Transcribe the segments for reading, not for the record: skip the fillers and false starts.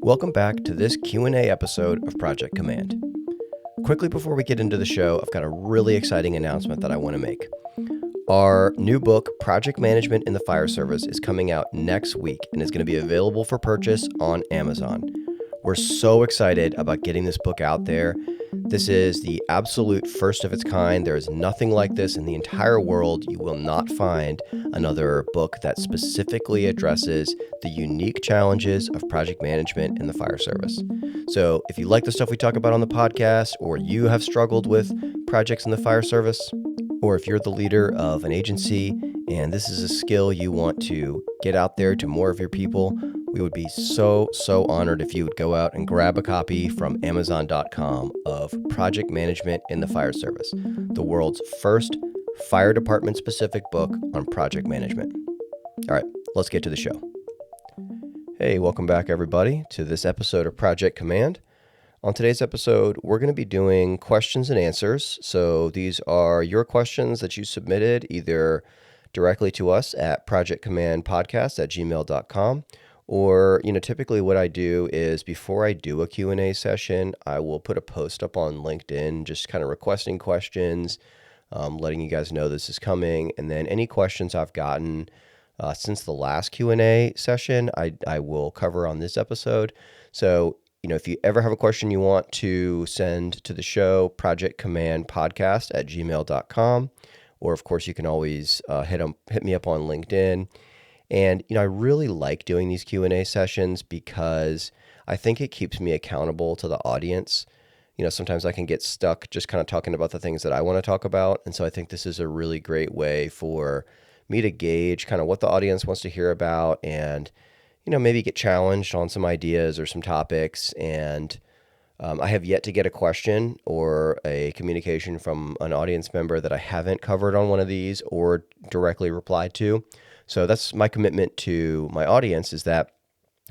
Welcome back to this Q&A episode of Project Command. Quickly before we get into the show, I've got a really exciting announcement that I want to make. Our new book, Project Management in the Fire Service, is coming out next week and is going to be available for purchase on Amazon. We're so excited about getting this book out there. This is the absolute first of its kind. There is nothing like this in the entire world. You will not find another book that specifically addresses the unique challenges of project management in the fire service. So if you like the stuff we talk about on the podcast, or you have struggled with projects in the fire service, or if you're the leader of an agency and this is a skill you want to get out there to more of your people, we would be so honored if you would go out and grab a copy from Amazon.com of Project Management in the Fire Service, the world's first fire department specific book on project management. All right, let's get to the show. Hey, welcome back everybody to this episode of Project Command. On today's episode, we're going to be doing questions and answers. So these are your questions that you submitted either directly to us at projectcommandpodcast@gmail.com. Or, typically what I do is before I do a Q&A session, I will put a post up on LinkedIn, just kind of requesting questions, letting you guys know this is coming. And then any questions I've gotten since the last Q&A session, I will cover on this episode. So, if you ever have a question you want to send to the show, projectcommandpodcast@gmail.com. Or, of course, you can always hit me up on LinkedIn. And, I really like doing these Q&A sessions because I think it keeps me accountable to the audience. Sometimes I can get stuck just kind of talking about the things that I want to talk about. And so I think this is a really great way for me to gauge kind of what the audience wants to hear about and, maybe get challenged on some ideas or some topics. And I have yet to get a question or a communication from an audience member that I haven't covered on one of these or directly replied to. So that's my commitment to my audience, is that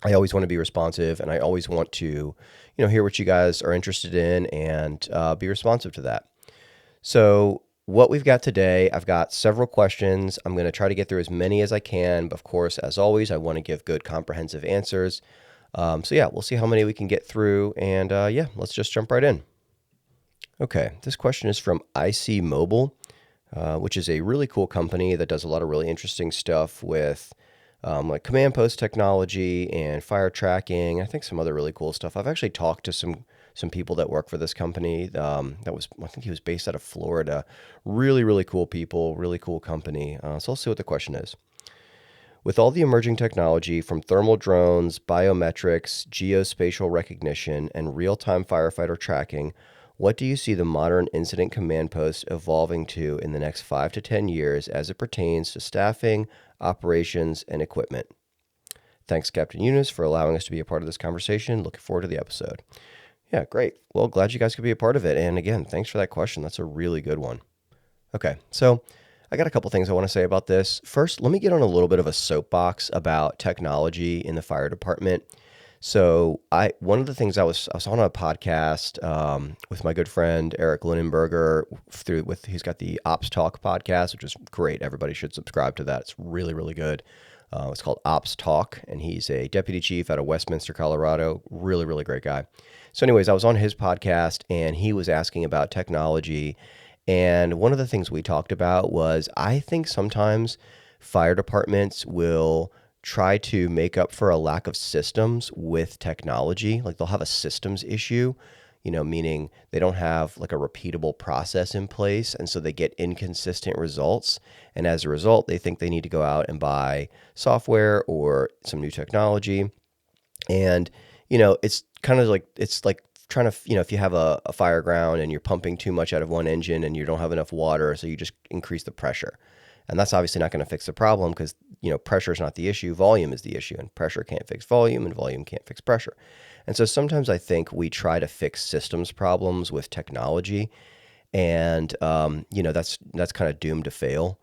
I always want to be responsive and I always want to, hear what you guys are interested in and be responsive to that. So what we've got today, I've got several questions. I'm going to try to get through as many as I can. But of course, as always, I want to give good comprehensive answers. So we'll see how many we can get through. And let's just jump right in. Okay, this question is from IC Mobile. Which is a really cool company that does a lot of really interesting stuff with like command post technology and fire tracking. I think some other really cool stuff. I've actually talked to some people that work for this company. I think he was based out of Florida. Really, really cool people, really cool company. So let's see what the question is. With all the emerging technology from thermal drones, biometrics, geospatial recognition, and real-time firefighter tracking, what do you see the modern incident command post evolving to in the next 5 to 10 years as it pertains to staffing, operations, and equipment? Thanks, Captain Eunice, for allowing us to be a part of this conversation. Looking forward to the episode. Yeah, great. Well, glad you guys could be a part of it. And again, thanks for that question. That's a really good one. Okay, so I got a couple things I want to say about this. First, let me get on a little bit of a soapbox about technology in the fire department. So one of the things I was on a podcast with my good friend Eric Linenberger he's got the Ops Talk podcast, which is great. Everybody should subscribe to that. It's really, really good. It's called Ops Talk, and he's a deputy chief out of Westminster, Colorado. Really, really great guy. So anyways, I was on his podcast and he was asking about technology. And one of the things we talked about was I think sometimes fire departments will try to make up for a lack of systems with technology. Like they'll have a systems issue, meaning they don't have like a repeatable process in place. And so they get inconsistent results. And as a result, they think they need to go out and buy software or some new technology. And, it's kind of like, it's like trying to, if you have a fire ground and you're pumping too much out of one engine and you don't have enough water, so you just increase the pressure. And that's obviously not going to fix the problem because, pressure is not the issue. Volume is the issue, and pressure can't fix volume and volume can't fix pressure. And so sometimes I think we try to fix systems problems with technology, and, that's kind of doomed to fail.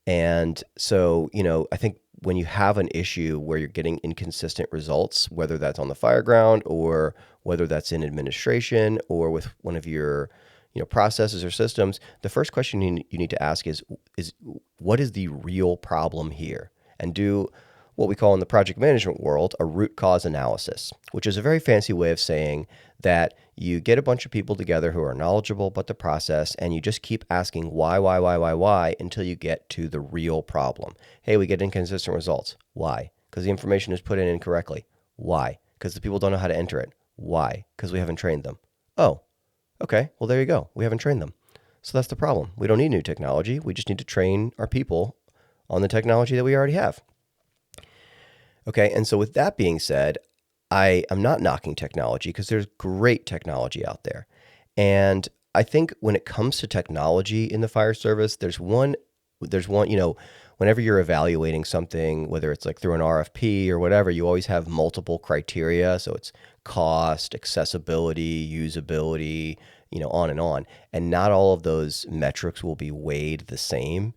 And so, I think when you have an issue where you're getting inconsistent results, whether that's on the fire ground or whether that's in administration or with one of your processes or systems, the first question you need to ask is what is the real problem here? And do what we call in the project management world a root cause analysis, which is a very fancy way of saying that you get a bunch of people together who are knowledgeable about the process and you just keep asking why until you get to the real problem. Hey, we get inconsistent results. Why? Because the information is put in incorrectly. Why? Because the people don't know how to enter it. Why? Because we haven't trained them. Oh, okay. Well, there you go. We haven't trained them. So that's the problem. We don't need new technology. We just need to train our people on the technology that we already have. Okay, and so with that being said, I am not knocking technology because there's great technology out there. And I think when it comes to technology in the fire service, there's one, whenever you're evaluating something, whether it's like through an RFP or whatever, you always have multiple criteria. So it's cost, accessibility, usability, on and on. And not all of those metrics will be weighed the same.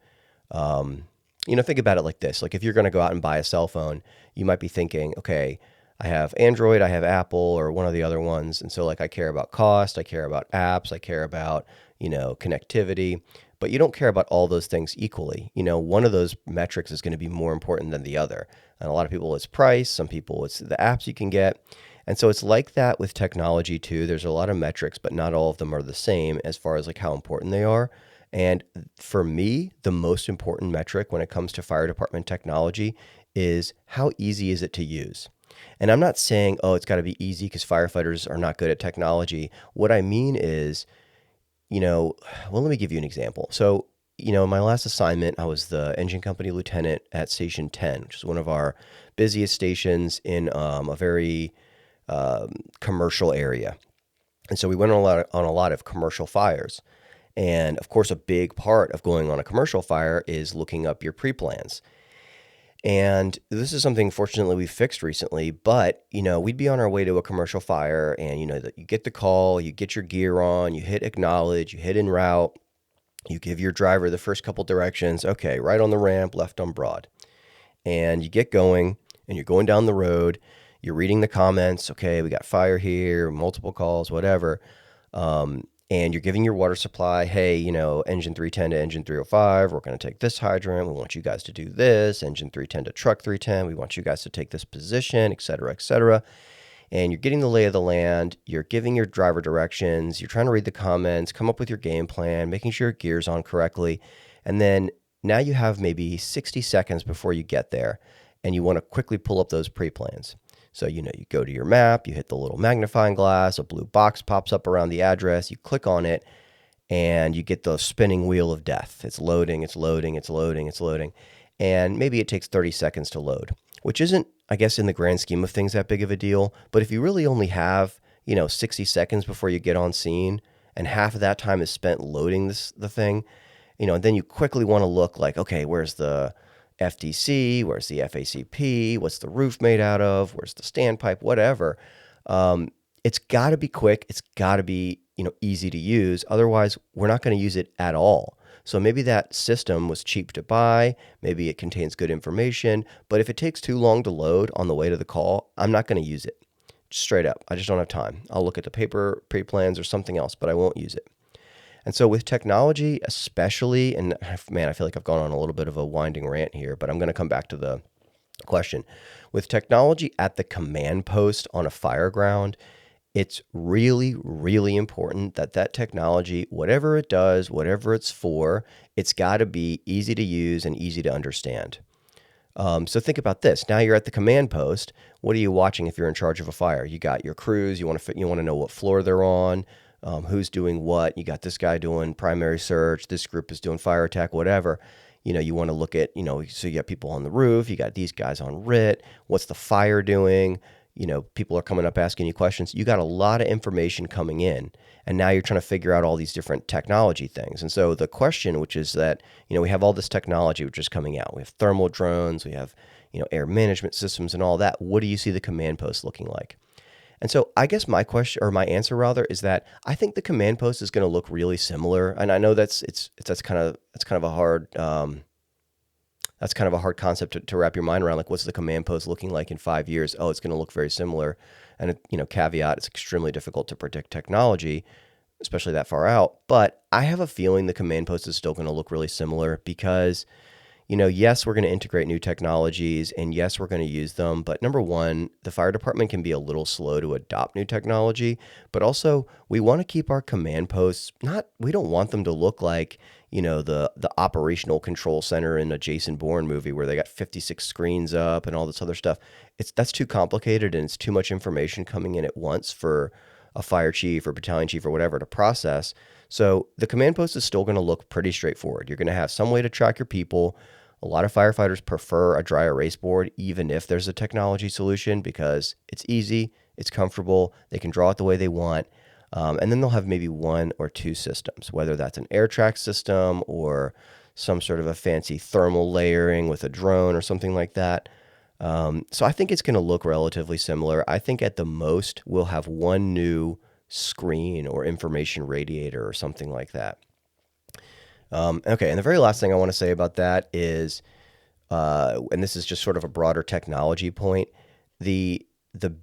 Think about it like this. Like if you're going to go out and buy a cell phone, you might be thinking, okay, I have Android, I have Apple or one of the other ones. And so like I care about cost, I care about apps, I care about, connectivity, but you don't care about all those things equally. One of those metrics is going to be more important than the other. And a lot of people it's price, some people it's the apps you can get. And so it's like that with technology too. There's a lot of metrics, but not all of them are the same as far as like how important they are. And for me, the most important metric when it comes to fire department technology is how easy is it to use? And I'm not saying, oh, it's got to be easy because firefighters are not good at technology. What I mean is, let me give you an example. So, in my last assignment, I was the engine company lieutenant at Station 10, which is one of our busiest stations in a very commercial area. And so we went on a lot of commercial fires. And of course, a big part of going on a commercial fire is looking up your pre-plans. And this is something, fortunately, we fixed recently, but, we'd be on our way to a commercial fire and, you get the call, you get your gear on, you hit acknowledge, you hit en route, you give your driver the first couple directions, okay, right on the ramp, left on broad. And you get going and you're going down the road, you're reading the comments, okay, we got fire here, multiple calls, whatever. And you're giving your water supply, hey, engine 310 to engine 305, we're going to take this hydrant. We want you guys to do this. Engine 310 to truck 310, we want you guys to take this position, et cetera, et cetera. And you're getting the lay of the land. You're giving your driver directions. You're trying to read the comments, come up with your game plan, making sure your gear's on correctly. And then now you have maybe 60 seconds before you get there, and you want to quickly pull up those pre-plans. So, you go to your map, you hit the little magnifying glass, a blue box pops up around the address, you click on it, and you get the spinning wheel of death. It's loading, it's loading, it's loading, it's loading. And maybe it takes 30 seconds to load, which isn't, I guess, in the grand scheme of things that big of a deal. But if you really only have, 60 seconds before you get on scene, and half of that time is spent loading the thing, and then you quickly want to look like, okay, where's the FDC, where's the FACP, what's the roof made out of, where's the standpipe, whatever. It's got to be quick. It's got to be, easy to use. Otherwise, we're not going to use it at all. So maybe that system was cheap to buy. Maybe it contains good information. But if it takes too long to load on the way to the call, I'm not going to use it. Just straight up. I just don't have time. I'll look at the paper pre-plans or something else, but I won't use it. And so with technology especially, and man, I feel like I've gone on a little bit of a winding rant here, but I'm going to come back to the question. With technology at the command post on a fire ground, it's really, really important that technology, whatever it does, whatever it's for, it's got to be easy to use and easy to understand. So think about this. Now you're at the command post. What are you watching if you're in charge of a fire? You got your crews. You want to know what floor they're on. Who's doing what. You got this guy doing primary search, this group is doing fire attack, whatever. You want to look at, so you got people on the roof, you got these guys on RIT, what's the fire doing? People are coming up asking you questions. You got a lot of information coming in, and now you're trying to figure out all these different technology things. And so the question, which is that, we have all this technology which is coming out. We have thermal drones, we have, air management systems and all that. What do you see the command post looking like? And so I guess my question, or my answer rather, is that I think the command post is going to look really similar. And I know that's kind of a hard concept to wrap your mind around. Like, what's the command post looking like in 5 years? Oh, it's going to look very similar. And caveat, it's extremely difficult to predict technology, especially that far out. But I have a feeling the command post is still going to look really similar because yes, we're going to integrate new technologies and yes, we're going to use them. But number one, the fire department can be a little slow to adopt new technology, but also we want to keep our command posts we don't want them to look like, the operational control center in a Jason Bourne movie where they got 56 screens up and all this other stuff. That's too complicated and it's too much information coming in at once for a fire chief or battalion chief or whatever to process. So the command post is still going to look pretty straightforward. You're going to have some way to track your people. A lot of firefighters prefer a dry erase board, even if there's a technology solution, because it's easy, it's comfortable, they can draw it the way they want. And then they'll have maybe one or two systems, whether that's an air track system or some sort of a fancy thermal layering with a drone or something like that. So I think it's going to look relatively similar. I think at the most we'll have one new screen or information radiator or something like that. Okay, and the very last thing I want to say about that is, and this is just sort of a broader technology point, the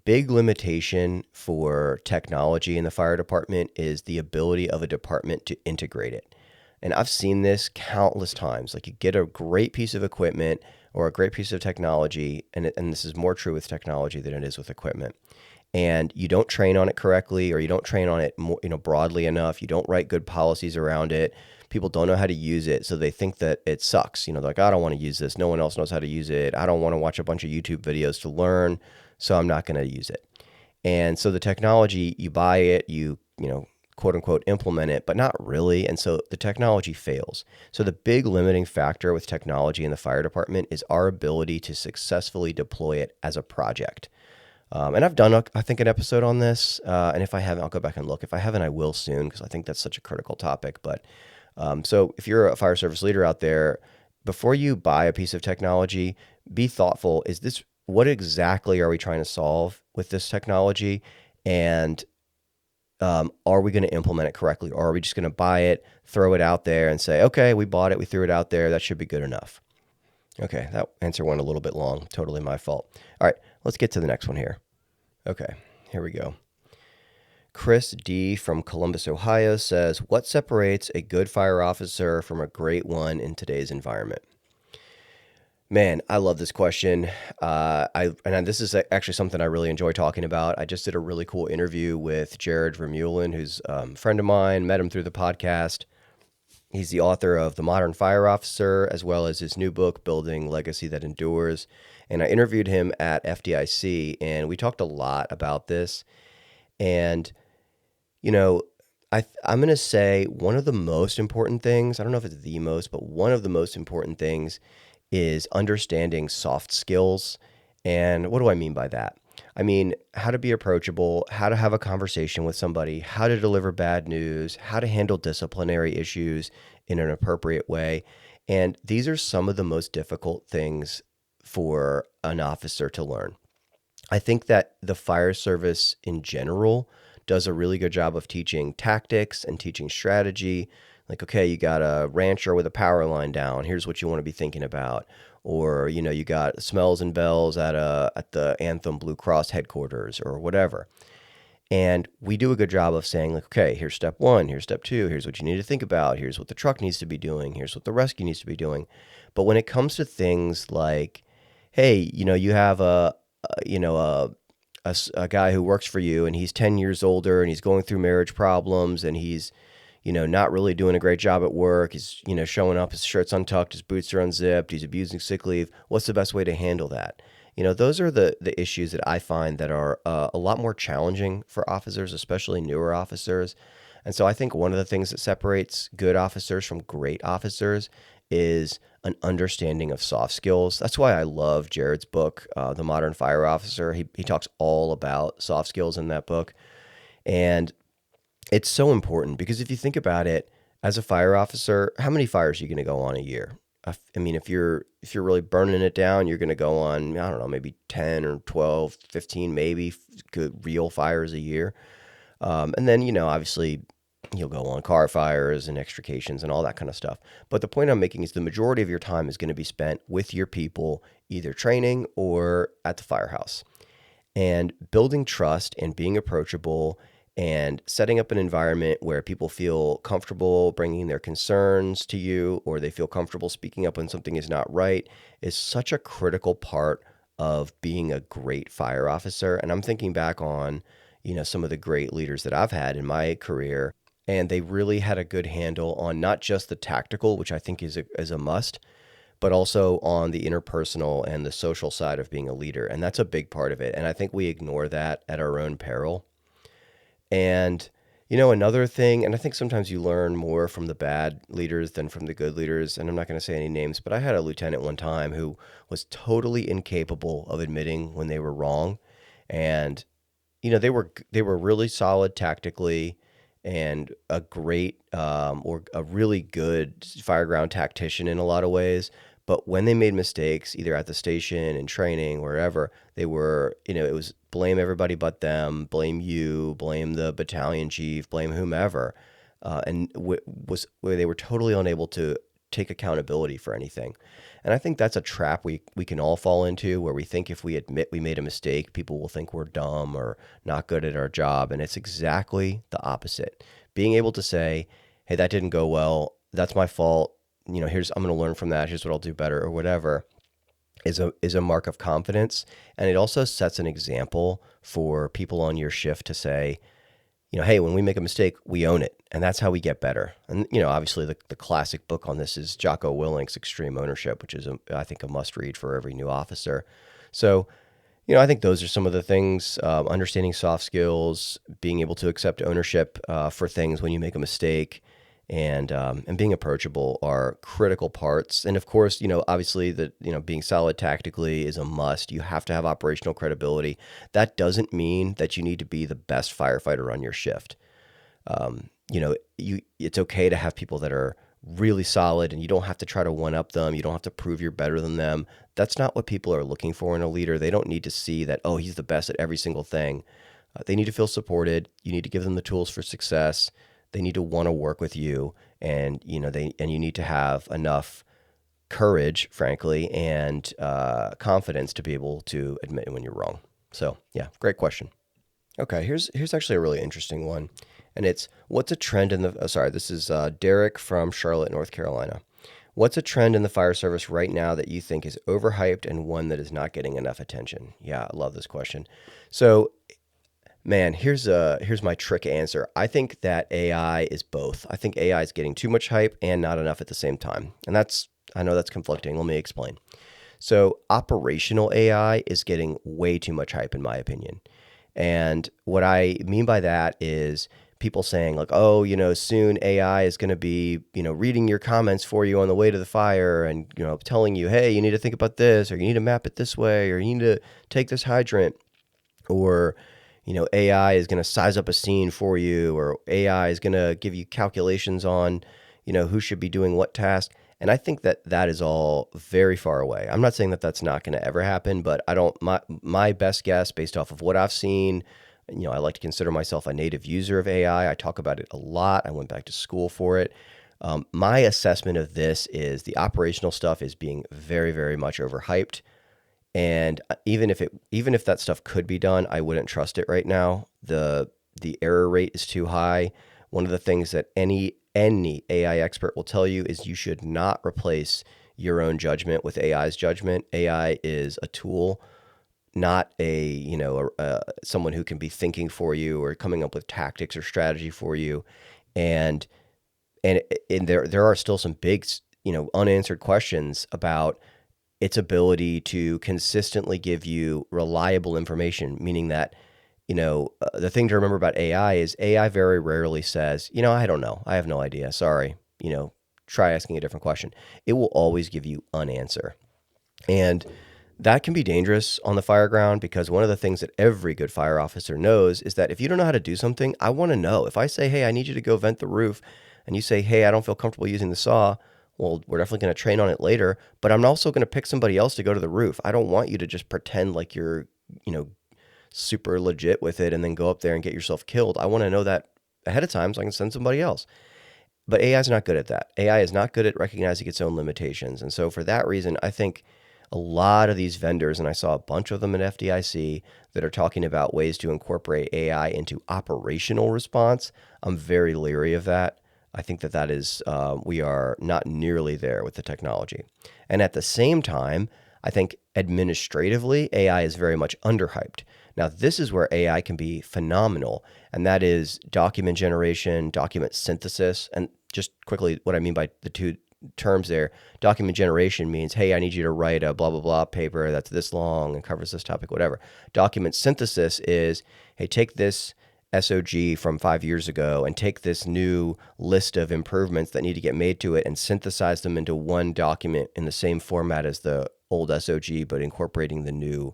big limitation for technology in the fire department is the ability of a department to integrate it. And I've seen this countless times. Like you get a great piece of equipment or a great piece of technology, and this is more true with technology than it is with equipment, and you don't train on it correctly, or you don't train on it more, broadly enough. You don't write good policies around it. People don't know how to use it, so they think that it sucks. They're like, I don't want to use this. No one else knows how to use it. I don't want to watch a bunch of YouTube videos to learn, so I'm not going to use it. And so the technology, you buy it, you quote unquote implement it, but not really. And so the technology fails. So the big limiting factor with technology in the fire department is our ability to successfully deploy it as a project. And I've done, I think, an episode on this. And if I haven't, I'll go back and look. If I haven't, I will soon, because I think that's such a critical topic. But so if you're a fire service leader out there, before you buy a piece of technology, be thoughtful. What exactly are we trying to solve with this technology? And are we going to implement it correctly? Or are we just going to buy it, throw it out there and say, okay, we bought it, we threw it out there, that should be good enough? Okay, that answer went a little bit long. Totally my fault. All right, let's get to the next one here. Okay, here we go. Chris D. from Columbus, Ohio says, what separates a good fire officer from a great one in today's environment? Man, I love this question. This is actually something I really enjoy talking about. I just did a really cool interview with Jared Vermeulen, who's a friend of mine, met him through the podcast. He's the author of The Modern Fire Officer, as well as his new book, Building Legacy That Endures. And I interviewed him at FDIC, and we talked a lot about this. And, I'm going to say one of the most important things, I don't know if it's the most, but one of the most important things is understanding soft skills. And what do I mean by that? I mean, how to be approachable, how to have a conversation with somebody, how to deliver bad news, how to handle disciplinary issues in an appropriate way. And these are some of the most difficult things for an officer to learn. I think that the fire service in general does a really good job of teaching tactics and teaching strategy. Like, okay, you got a rancher with a power line down. Here's what you want to be thinking about. Or, you got smells and bells at the Anthem Blue Cross headquarters or whatever. And we do a good job of saying, like, okay, here's step one, here's step two, here's what you need to think about, here's what the truck needs to be doing, here's what the rescue needs to be doing. But when it comes to things like, hey, you have a guy who works for you and he's 10 years older and he's going through marriage problems and he's, not really doing a great job at work. He's, showing up, his shirt's untucked, his boots are unzipped, he's abusing sick leave. What's the best way to handle that? Those are the issues that I find that are a lot more challenging for officers, especially newer officers. And so I think one of the things that separates good officers from great officers is an understanding of soft skills. That's why I love Jared's book, The Modern Fire Officer. He talks all about soft skills in that book. And it's so important because if you think about it, as a fire officer, how many fires are you going to go on a year? I mean, if you're really burning it down, you're going to go on, I don't know, maybe 10 or 12, 15, maybe good real fires a year. And then, obviously you'll go on car fires and extrications and all that kind of stuff. But the point I'm making is the majority of your time is going to be spent with your people, either training or at the firehouse. And building trust and being approachable And setting up an environment where people feel comfortable bringing their concerns to you, or they feel comfortable speaking up when something is not right, is such a critical part of being a great fire officer. And I'm thinking back on, some of the great leaders that I've had in my career, and they really had a good handle on not just the tactical, which I think is a must, but also on the interpersonal and the social side of being a leader. And that's a big part of it. And I think we ignore that at our own peril. And, another thing, and I think sometimes you learn more from the bad leaders than from the good leaders. And I'm not going to say any names, but I had a lieutenant one time who was totally incapable of admitting when they were wrong. And, they were really solid tactically and a great or a really good fireground tactician in a lot of ways. But when they made mistakes, either at the station, in training, wherever, they were, it was blame everybody but them, blame you, blame the battalion chief, blame whomever, and was where they were totally unable to take accountability for anything. And I think that's a trap we can all fall into, where we think if we admit we made a mistake, people will think we're dumb or not good at our job. And it's exactly the opposite. Being able to say, hey, that didn't go well. That's my fault. I'm going to learn from that. Here's what I'll do better, or whatever, is a mark of confidence. And it also sets an example for people on your shift to say, hey, when we make a mistake, we own it. And that's how we get better. And, obviously the classic book on this is Jocko Willink's Extreme Ownership, which is, I think, a must read for every new officer. So, I think those are some of the things, understanding soft skills, being able to accept ownership for things when you make a mistake, and being approachable are critical parts. And of course, obviously being solid tactically is a must. You have to have operational credibility. That doesn't mean that you need to be the best firefighter on your shift. It's okay to have people that are really solid, and you don't have to try to one up them. You don't have to prove you're better than them. That's not what people are looking for in a leader. They don't need to see that, oh, he's the best at every single thing. They need to feel supported. You need to give them the tools for success. They need to want to work with you, and you need to have enough courage, frankly, and confidence to be able to admit when you're wrong. So, yeah, great question. Okay, here's actually a really interesting one, and it's what's a trend in the. This is Derek from Charlotte, North Carolina. What's a trend in the fire service right now that you think is overhyped and one that is not getting enough attention? Yeah, I love this question. So, man, here's my trick answer. I think that AI is both. I think AI is getting too much hype and not enough at the same time. And I know that's conflicting. Let me explain. So operational AI is getting way too much hype, in my opinion. And what I mean by that is people saying like, oh, soon AI is going to be, reading your comments for you on the way to the fire and, telling you, hey, you need to think about this, or you need to map it this way, or you need to take this hydrant, or AI is going to size up a scene for you, or AI is going to give you calculations on, who should be doing what task. And I think that is all very far away. I'm not saying that that's not going to ever happen, but my best guess based off of what I've seen, I like to consider myself a native user of AI. I talk about it a lot. I went back to school for it. My assessment of this is the operational stuff is being very, very much overhyped. And even if that stuff could be done, I wouldn't trust it right now. The error rate is too high. One of the things that any AI expert will tell you is you should not replace your own judgment with AI's judgment. AI is a tool, not someone who can be thinking for you or coming up with tactics or strategy for you. And there are still some big unanswered questions about its ability to consistently give you reliable information, meaning that, the thing to remember about AI is AI very rarely says, I don't know. I have no idea. Sorry. Try asking a different question. It will always give you an answer. And that can be dangerous on the fire ground, because one of the things that every good fire officer knows is that if you don't know how to do something, I want to know. If I say, hey, I need you to go vent the roof, and you say, hey, I don't feel comfortable using the saw, well, we're definitely going to train on it later, but I'm also going to pick somebody else to go to the roof. I don't want you to just pretend like you're, super legit with it and then go up there and get yourself killed. I want to know that ahead of time so I can send somebody else. But AI is not good at that. AI is not good at recognizing its own limitations. And so for that reason, I think a lot of these vendors, and I saw a bunch of them at FDIC, that are talking about ways to incorporate AI into operational response. I'm very leery of that. I think that that is, we are not nearly there with the technology. And at the same time, I think administratively, AI is very much underhyped. Now, this is where AI can be phenomenal, and that is document generation, document synthesis. And just quickly, what I mean by the two terms there, document generation means, hey, I need you to write a blah, blah, blah paper that's this long and covers this topic, whatever. Document synthesis is, hey, take this SOG from 5 years ago and take this new list of improvements that need to get made to it and synthesize them into one document in the same format as the old SOG, but incorporating the new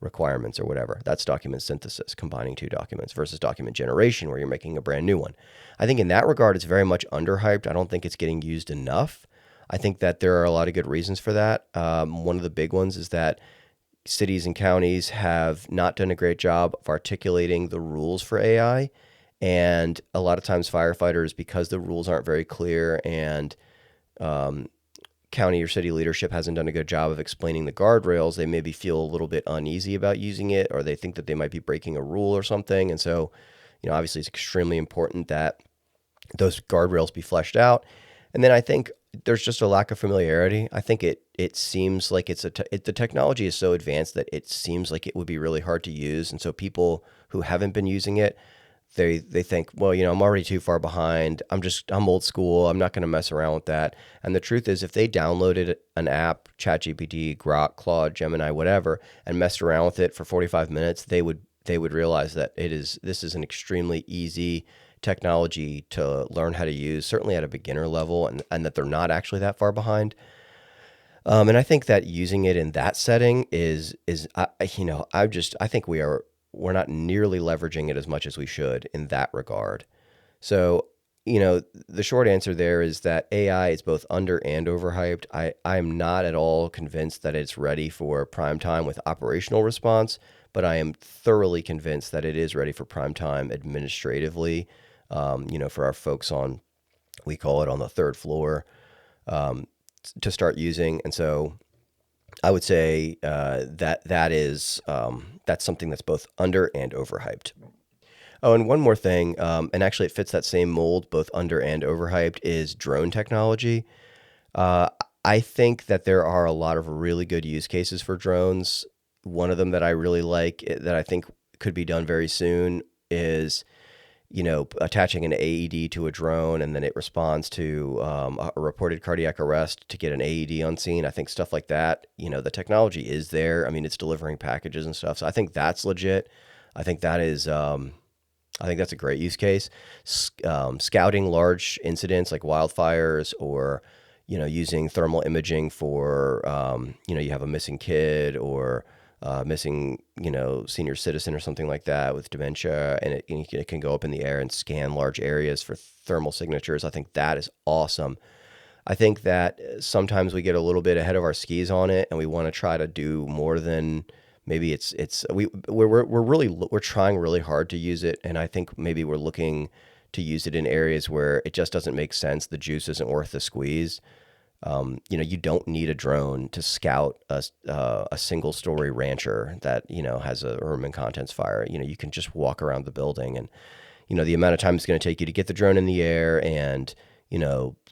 requirements or whatever. That's document synthesis, combining two documents, versus document generation, where you're making a brand new one. I think in that regard, it's very much underhyped. I don't think it's getting used enough. I think that there are a lot of good reasons for that. One of the big ones is that cities and counties have not done a great job of articulating the rules for AI. And a lot of times firefighters, because the rules aren't very clear and county or city leadership hasn't done a good job of explaining the guardrails, they maybe feel a little bit uneasy about using it, or they think that they might be breaking a rule or something. And so, obviously it's extremely important that those guardrails be fleshed out. And then I think there's just a lack of familiarity. I think it seems like the technology is so advanced that it seems like it would be really hard to use. And so people who haven't been using it, they think, well, I'm already too far behind. I'm old school. I'm not going to mess around with that. And the truth is, if they downloaded an app, ChatGPT, Grok, Claude, Gemini, whatever, and messed around with it for 45 minutes, they would realize that this is an extremely easy technology to learn how to use, certainly at a beginner level, and that they're not actually that far behind. And I think that using it in that setting is I think we're not nearly leveraging it as much as we should in that regard. So, the short answer there is that AI is both under and overhyped. I'm not at all convinced that it's ready for prime time with operational response, but I am thoroughly convinced that it is ready for prime time administratively. For our folks we call it on the third floor, to start using. And so I would say that's something that's both under and overhyped. Oh, and one more thing, and actually it fits that same mold, both under and overhyped, is drone technology. I think that there are a lot of really good use cases for drones. One of them that I really like, that I think could be done very soon, is attaching an AED to a drone, and then it responds to a reported cardiac arrest to get an AED on scene. I think stuff like that, the technology is there. I mean, it's delivering packages and stuff. So I think that's legit. I think that is, I think that's a great use case. Scouting large incidents like wildfires, or, using thermal imaging for, you have a missing kid, or missing, senior citizen or something like that with dementia, and it can go up in the air and scan large areas for thermal signatures. I think that is awesome. I think that sometimes we get a little bit ahead of our skis on it, and we want to try to do more than maybe we're trying really hard to use it, and I think maybe we're looking to use it in areas where it just doesn't make sense. The juice isn't worth the squeeze. You don't need a drone to scout a single story rancher that, has a room and contents fire. You can just walk around the building, and, the amount of time it's going to take you to get the drone in the air and,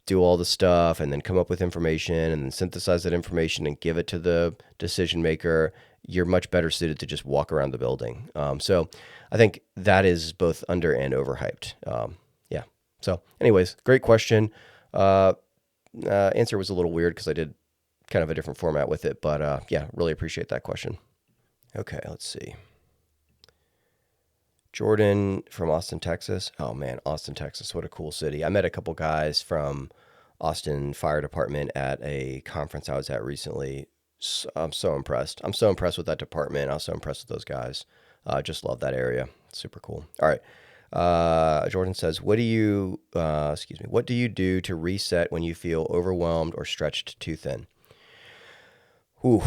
do all the stuff and then come up with information and then synthesize that information and give it to the decision maker. You're much better suited to just walk around the building. So I think that is both under and overhyped. Yeah. So anyways, great question. Answer was a little weird because I did kind of a different format with it, but yeah, really appreciate that question. Okay, let's see. Jordan from Austin, Texas. Oh man, Austin, Texas, what a cool city. I met a couple guys from Austin Fire Department at a conference I was at recently. I'm so impressed. I'm so impressed with that department. I was so impressed with those guys. Just love that area. Super cool. All right. Jordan says, what do you do to reset when you feel overwhelmed or stretched too thin? Ooh,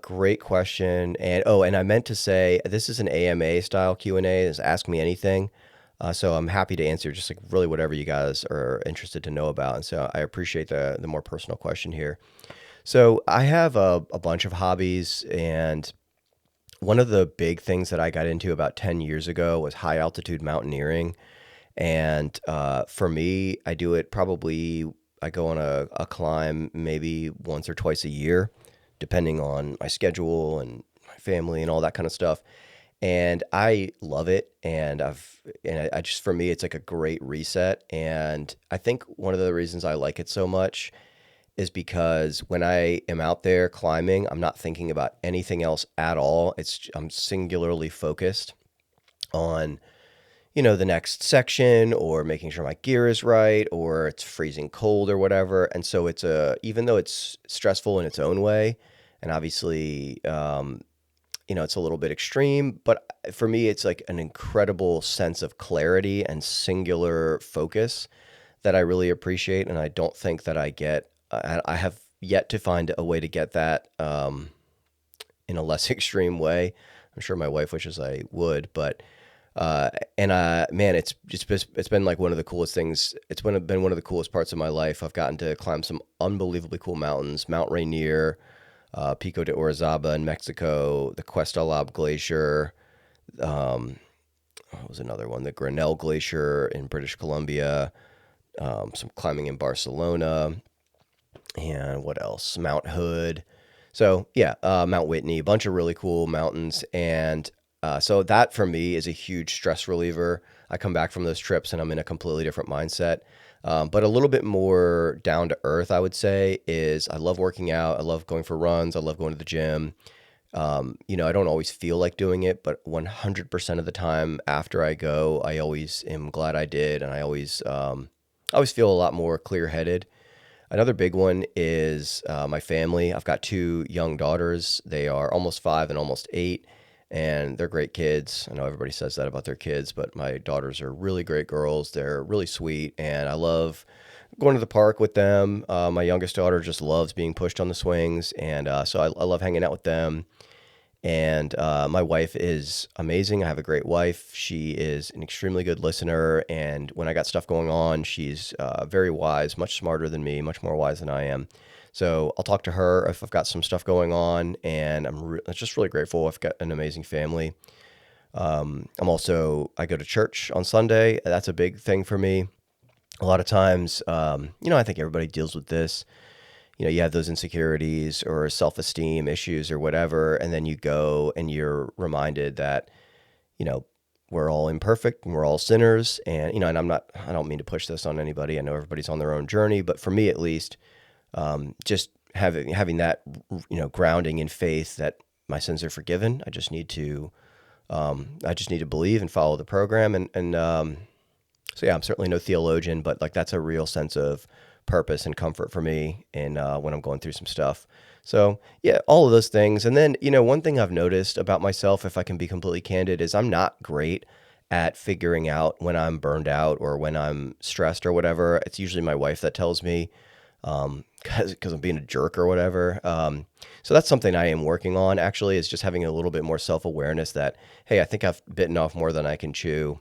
great question. And I meant to say, this is an AMA style Q&A. It's Ask Me Anything. So I'm happy to answer just like really whatever you guys are interested to know about. And so I appreciate the more personal question here. So I have a bunch of hobbies, and one of the big things that I got into about 10 years ago was high altitude mountaineering. And for me, I do it probably, I go on a climb maybe once or twice a year, depending on my schedule and my family and all that kind of stuff. And I love it. And I just, for me, it's like a great reset. And I think one of the reasons I like it so much is because when I am out there climbing, I'm not thinking about anything else at all. I'm singularly focused on, the next section, or making sure my gear is right, or it's freezing cold or whatever. And so even though it's stressful in its own way, and obviously, it's a little bit extreme, but for me, it's like an incredible sense of clarity and singular focus that I really appreciate. And I don't think that I have yet to find a way to get that in a less extreme way. I'm sure my wife wishes I would, but and man, it's been like one of the coolest things. Been one of the coolest parts of my life. I've gotten to climb some unbelievably cool mountains: Mount Rainier, Pico de Orizaba in Mexico, the Cuesta Lab Glacier. What was another one? The Grinnell Glacier in British Columbia. Some climbing in Barcelona, and what else? Mount Hood. So yeah, Mount Whitney, a bunch of really cool mountains, and so that for me is a huge stress reliever. I come back from those trips and I'm in a completely different mindset. But a little bit more down to earth, I would say, is I love working out. I love going for runs. I love going to the gym. I don't always feel like doing it, but 100% of the time after I go, I always am glad I did, and I always feel a lot more clear headed. Another big one is my family. I've got two young daughters. They are almost 5 and almost 8, and they're great kids. I know everybody says that about their kids, but my daughters are really great girls. They're really sweet, and I love going to the park with them. My youngest daughter just loves being pushed on the swings, and so I love hanging out with them. And my wife is amazing. I have a great wife. She is an extremely good listener. And when I got stuff going on, she's very wise, much smarter than me, much more wise than I am. So I'll talk to her if I've got some stuff going on. And I'm just really grateful. I've got an amazing family. I go to church on Sunday. That's a big thing for me. A lot of times, I think everybody deals with this. You have those insecurities or self-esteem issues or whatever, and then you go and you're reminded that, we're all imperfect and we're all sinners. And, and I don't mean to push this on anybody. I know everybody's on their own journey, but for me at least, just having that, grounding in faith that my sins are forgiven. I just need to believe and follow the program. So yeah, I'm certainly no theologian, but like that's a real sense of purpose and comfort for me, and when I'm going through some stuff. So yeah, all of those things. And then, one thing I've noticed about myself, if I can be completely candid, is I'm not great at figuring out when I'm burned out or when I'm stressed or whatever. It's usually my wife that tells me, because I'm being a jerk or whatever. So that's something I am working on, actually, is just having a little bit more self-awareness that, hey, I think I've bitten off more than I can chew.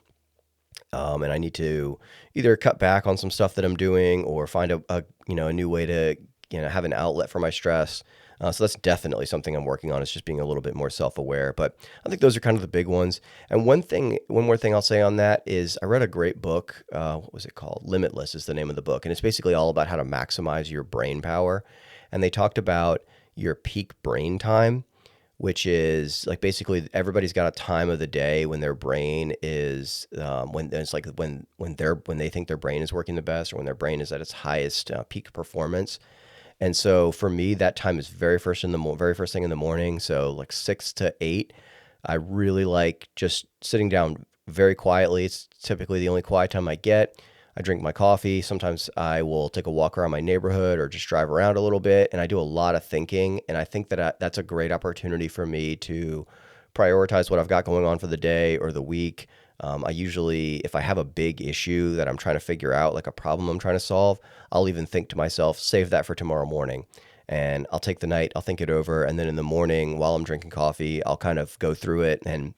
And I need to either cut back on some stuff that I'm doing, or find a new way to, have an outlet for my stress. So that's definitely something I'm working on, is just being a little bit more self-aware. But I think those are kind of the big ones. And one more thing I'll say on that is I read a great book. What was it called? Limitless is the name of the book. And it's basically all about how to maximize your brain power. And they talked about your peak brain time, which is like basically everybody's got a time of the day when their brain is when it's like when they think their brain is working the best, or when their brain is at its highest peak performance. And so for me, that time is very first thing in the morning. So like 6 to 8, I really like just sitting down very quietly. It's typically the only quiet time I get. I drink my coffee. Sometimes I will take a walk around my neighborhood or just drive around a little bit. And I do a lot of thinking. And I think that that's a great opportunity for me to prioritize what I've got going on for the day or the week. I usually, if I have a big issue that I'm trying to figure out, like a problem I'm trying to solve, I'll even think to myself, save that for tomorrow morning. And I'll take the night, I'll think it over. And then in the morning, while I'm drinking coffee, I'll kind of go through it. And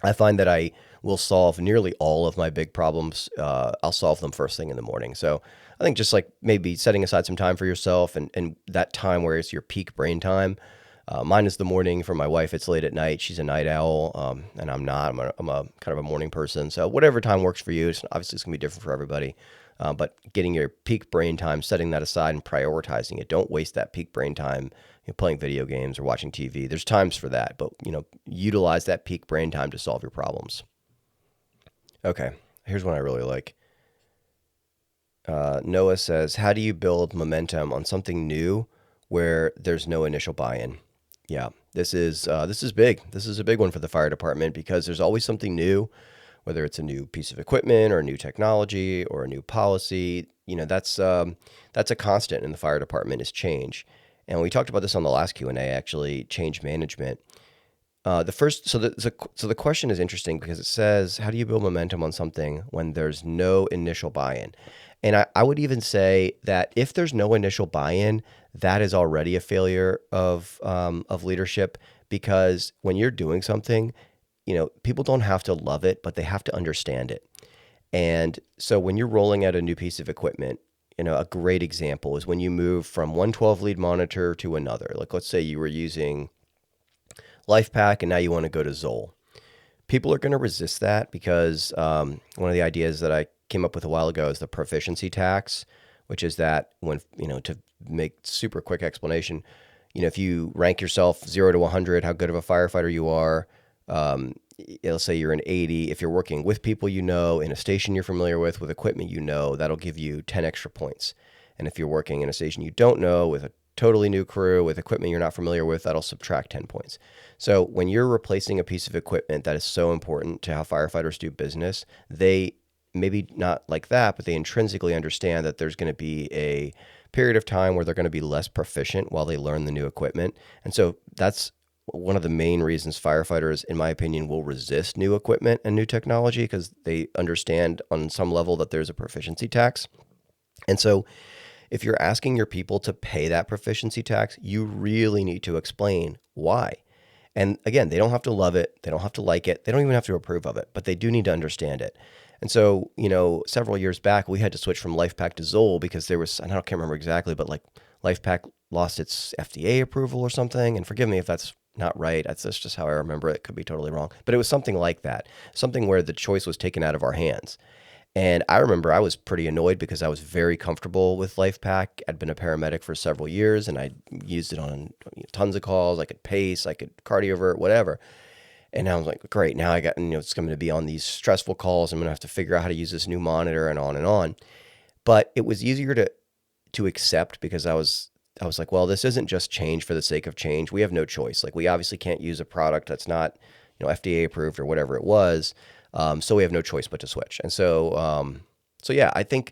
I find that I will solve nearly all of my big problems. I'll solve them first thing in the morning. So I think just like maybe setting aside some time for yourself and that time where it's your peak brain time. Mine is the morning. For my wife, it's late at night. She's a night owl, and I'm not. I'm a kind of a morning person. So whatever time works for you, obviously it's going to be different for everybody. But getting your peak brain time, setting that aside and prioritizing it. Don't waste that peak brain time playing video games or watching TV. There's times for that, but utilize that peak brain time to solve your problems. Okay, here's one I really like. Noah says, "How do you build momentum on something new where there's no initial buy-in?" Yeah, this is big. This is a big one for the fire department because there's always something new, whether it's a new piece of equipment or a new technology or a new policy. That's a constant in the fire department is change. And we talked about this on the last Q&A, actually, change management. The first, so the question is interesting because it says, how do you build momentum on something when there's no initial buy-in? And I would even say that if there's no initial buy-in, that is already a failure of leadership, because when you're doing something, people don't have to love it, but they have to understand it. And so when you're rolling out a new piece of equipment, a great example is when you move from one 12 lead monitor to another. Like, let's say you were using LifePack and now you want to go to Zoll. People are going to resist that because one of the ideas that I came up with a while ago is the proficiency tax, which is that when, to make super quick explanation, if you rank yourself 0 to 100, how good of a firefighter you are, let's say you're an 80. If you're working with people in a station you're familiar with equipment that'll give you 10 extra points. And if you're working in a station you don't know, with a totally new crew, with equipment you're not familiar with, that'll subtract 10 points. So when you're replacing a piece of equipment that is so important to how firefighters do business, they maybe not like that, but they intrinsically understand that there's going to be a period of time where they're going to be less proficient while they learn the new equipment. And so that's one of the main reasons firefighters, in my opinion, will resist new equipment and new technology, because they understand on some level that there's a proficiency tax. And so if you're asking your people to pay that proficiency tax, you really need to explain why. And again, they don't have to love it. They don't have to like it. They don't even have to approve of it, but they do need to understand it. And so, several years back, we had to switch from LifePack to Zoll because there was, and I can't remember exactly, but like LifePack lost its FDA approval or something. And forgive me if that's not right. That's just how I remember it. Could be totally wrong. But it was something like that, something where the choice was taken out of our hands. And I remember I was pretty annoyed because I was very comfortable with LifePack. I'd been a paramedic for several years and I used it on tons of calls. I could pace, I could cardiovert, whatever. And I was like, great, now I got, it's going to be on these stressful calls. I'm going to have to figure out how to use this new monitor and on and on. But it was easier to accept because I was like, well, this isn't just change for the sake of change. We have no choice. Like, we obviously can't use a product that's not, FDA approved or whatever it was. So we have no choice but to switch. And so yeah, I think,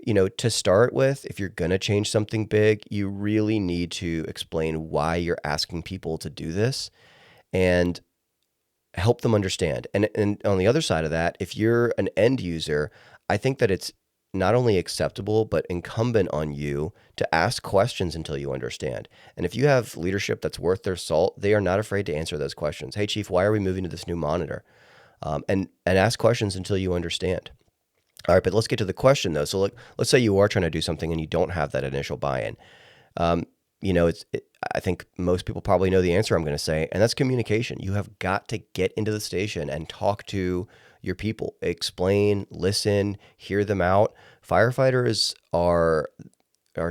to start with, if you're going to change something big, you really need to explain why you're asking people to do this and help them understand. And on the other side of that, if you're an end user, I think that it's not only acceptable, but incumbent on you to ask questions until you understand. And if you have leadership that's worth their salt, they are not afraid to answer those questions. Hey, Chief, why are we moving to this new monitor? And ask questions until you understand. All right, but let's get to the question though. So let's say you are trying to do something and you don't have that initial buy-in. I think most people probably know the answer I'm going to say, and that's communication. You have got to get into the station and talk to your people, explain, listen, hear them out. Firefighters are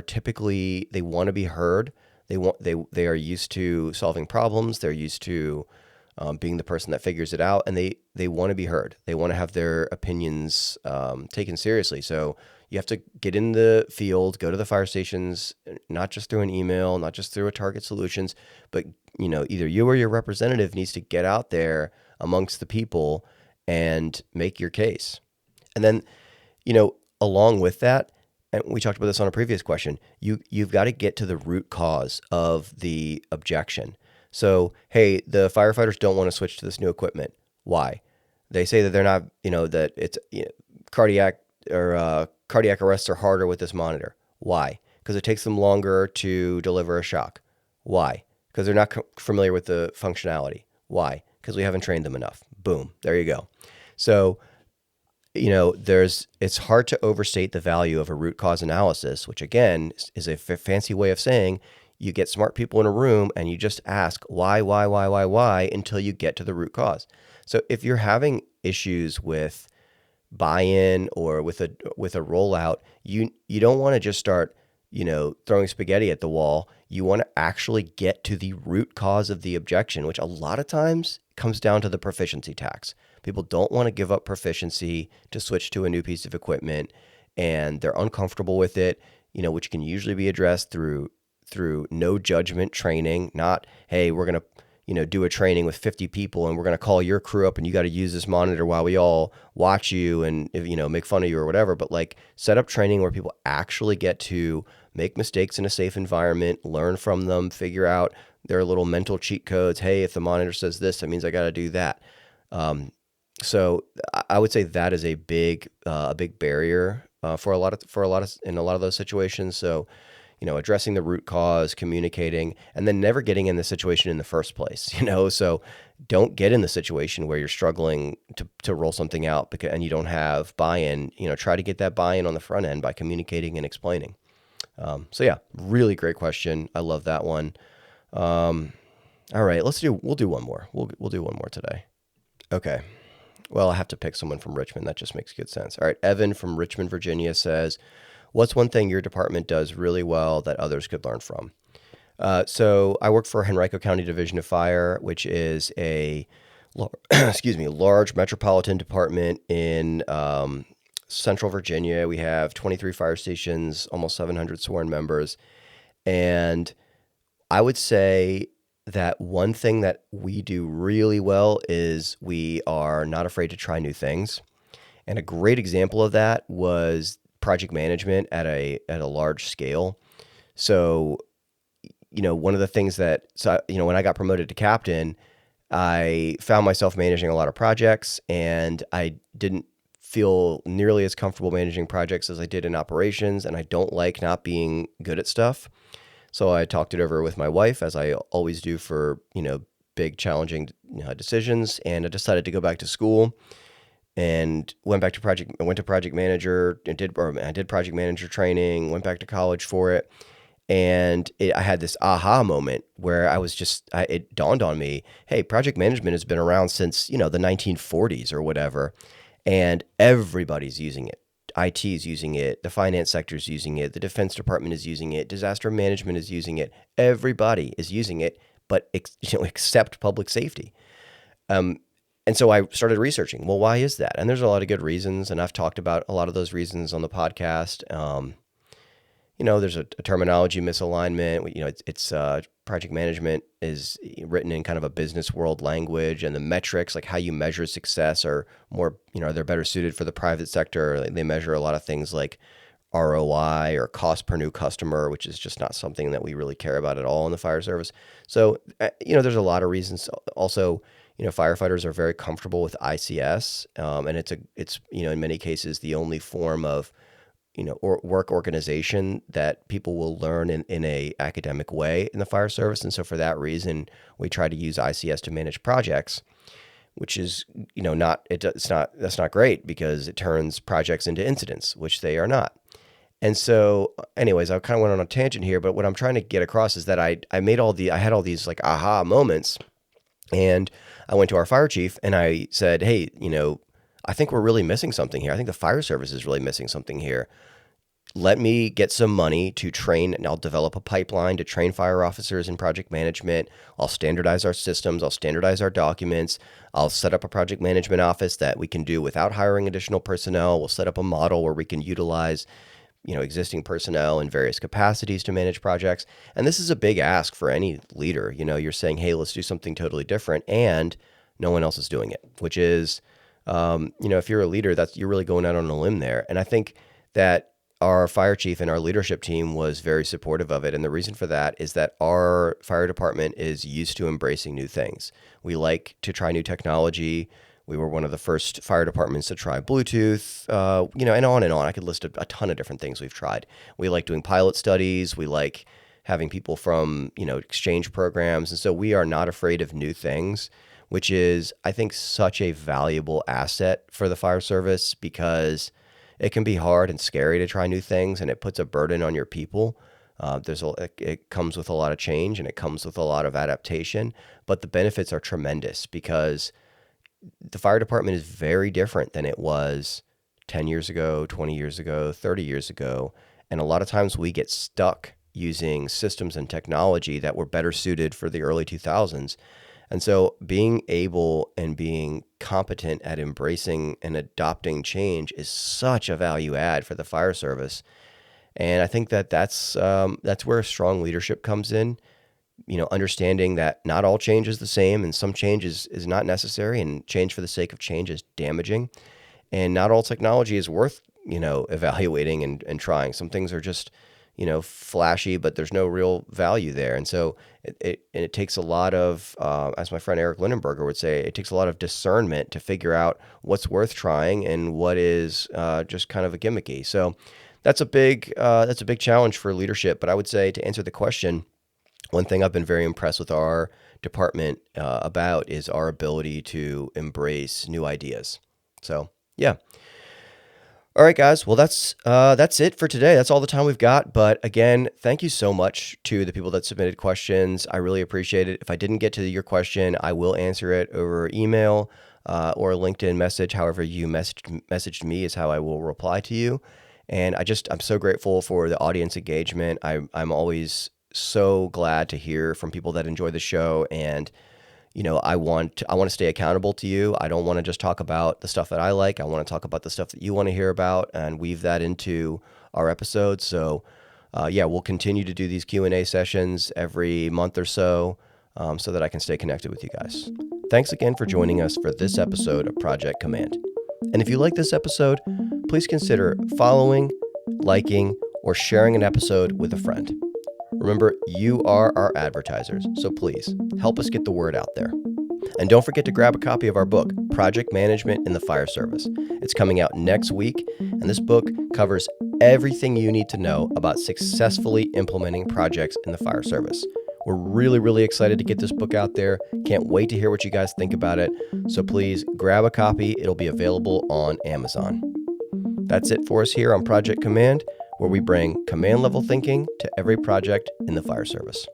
typically, they want to be heard. They are used to solving problems. They're used to being the person that figures it out, and they want to be heard. They want to have their opinions taken seriously. So you have to get in the field, go to the fire stations, not just through an email, not just through a Target Solutions, but either you or your representative needs to get out there amongst the people and make your case. And then, along with that, and we talked about this on a previous question, you've got to get to the root cause of the objection. So, hey, the firefighters don't want to switch to this new equipment. Why? They say that they're not, that it's cardiac arrests are harder with this monitor. Why? Because it takes them longer to deliver a shock. Why? Because they're not familiar with the functionality. Why? Because we haven't trained them enough. Boom, there you go. So, it's hard to overstate the value of a root cause analysis, which again is a fancy way of saying you get smart people in a room and you just ask why until you get to the root cause. So if you're having issues with buy-in or with a rollout, you don't want to just start, throwing spaghetti at the wall. You want to actually get to the root cause of the objection, which a lot of times comes down to the proficiency tax. People don't want to give up proficiency to switch to a new piece of equipment, and they're uncomfortable with it, which can usually be addressed through no judgment training, not, hey, we're going to, do a training with 50 people and we're going to call your crew up and you got to use this monitor while we all watch you and, make fun of you or whatever. But like set up training where people actually get to make mistakes in a safe environment, learn from them, figure out their little mental cheat codes. Hey, if the monitor says this, that means I got to do that. So I would say that is a big barrier in a lot of those situations. So, addressing the root cause, communicating, and then never getting in the situation in the first place, so don't get in the situation where you're struggling to roll something out and you don't have buy-in, try to get that buy-in on the front end by communicating and explaining. So yeah, really great question. I love that one. All right, we'll do one more. We'll do one more today. Okay. Well, I have to pick someone from Richmond. That just makes good sense. All right. Evan from Richmond, Virginia says, what's one thing your department does really well that others could learn from? So I work for Henrico County Division of Fire, which is a large metropolitan department in Central Virginia. We have 23 fire stations, almost 700 sworn members. And I would say that one thing that we do really well is we are not afraid to try new things. And a great example of that was project management at a large scale. So, one of the things when I got promoted to captain, I found myself managing a lot of projects, and I didn't feel nearly as comfortable managing projects as I did in operations, and I don't like not being good at stuff. So I talked it over with my wife, as I always do for, big challenging decisions, and I decided to go back to school and went to project manager and I did project manager training, went back to college for it. And I had this aha moment where it dawned on me, hey, project management has been around since, the 1940s or whatever, and everybody's using it. IT is using it. The finance sector is using it. The Defense Department is using it. Disaster management is using it. Everybody is using it, but except public safety. And so I started researching, well, why is that? And there's a lot of good reasons, and I've talked about a lot of those reasons on the podcast. There's a terminology misalignment. It's project management is written in kind of a business world language, and the metrics, like how you measure success, are more, they're better suited for the private sector. They measure a lot of things like ROI or cost per new customer, which is just not something that we really care about at all in the fire service. So, there's a lot of reasons. Also, firefighters are very comfortable with ICS, and it's in many cases the only form of or work organization that people will learn in a academic way in the fire service. And so for that reason, we try to use ICS to manage projects, which is, that's not great because it turns projects into incidents, which they are not. And so anyways, I kind of went on a tangent here, but what I'm trying to get across is that I had all these like aha moments, and I went to our fire chief and I said, hey, I think we're really missing something here. I think the fire service is really missing something here. Let me get some money to train, and I'll develop a pipeline to train fire officers in project management. I'll standardize our systems. I'll standardize our documents. I'll set up a project management office that we can do without hiring additional personnel. We'll set up a model where we can utilize, existing personnel in various capacities to manage projects. And this is a big ask for any leader. You're saying, hey, let's do something totally different, and no one else is doing it, which is, if you're a leader, you're really going out on a limb there. And I think that our fire chief and our leadership team was very supportive of it. And the reason for that is that our fire department is used to embracing new things. We like to try new technology. We were one of the first fire departments to try Bluetooth, and on and on. I could list a ton of different things we've tried. We like doing pilot studies. We like having people from, exchange programs. And so we are not afraid of new things. which is, I think, such a valuable asset for the fire service because it can be hard and scary to try new things, and it puts a burden on your people. It comes with a lot of change and it comes with a lot of adaptation, but the benefits are tremendous because the fire department is very different than it was 10 years ago, 20 years ago, 30 years ago. And a lot of times we get stuck using systems and technology that were better suited for the early 2000s. And so being able and being competent at embracing and adopting change is such a value add for the fire service. And I think that's where strong leadership comes in. Understanding that not all change is the same and some change is not necessary, and change for the sake of change is damaging. And not all technology is worth, evaluating and trying. Some things are just, flashy, but there's no real value there. And so it takes a lot of, as my friend Eric Lindenberger would say, it takes a lot of discernment to figure out what's worth trying and what is just kind of a gimmicky. So that's a big challenge for leadership. But I would say, to answer the question, one thing I've been very impressed with our department about is our ability to embrace new ideas. So, yeah. All right, guys. Well, that's it for today. That's all the time we've got. But again, thank you so much to the people that submitted questions. I really appreciate it. If I didn't get to your question, I will answer it over email or a LinkedIn message. However you messaged me is how I will reply to you. And I'm so grateful for the audience engagement. I'm always so glad to hear from people that enjoy the show, and I want to stay accountable to you. I don't want to just talk about the stuff that I like. I want to talk about the stuff that you want to hear about and weave that into our episodes. So we'll continue to do these Q&A sessions every month or so that I can stay connected with you guys. Thanks again for joining us for this episode of Project Command. And if you like this episode, please consider following, liking, or sharing an episode with a friend. Remember, you are our advertisers, so please help us get the word out there. And don't forget to grab a copy of our book, Project Management in the Fire Service. It's coming out next week, and this book covers everything you need to know about successfully implementing projects in the fire service. We're really, really excited to get this book out there. Can't wait to hear what you guys think about it. So please grab a copy. It'll be available on Amazon. That's it for us here on Project Command, where we bring command level thinking to every project in the fire service.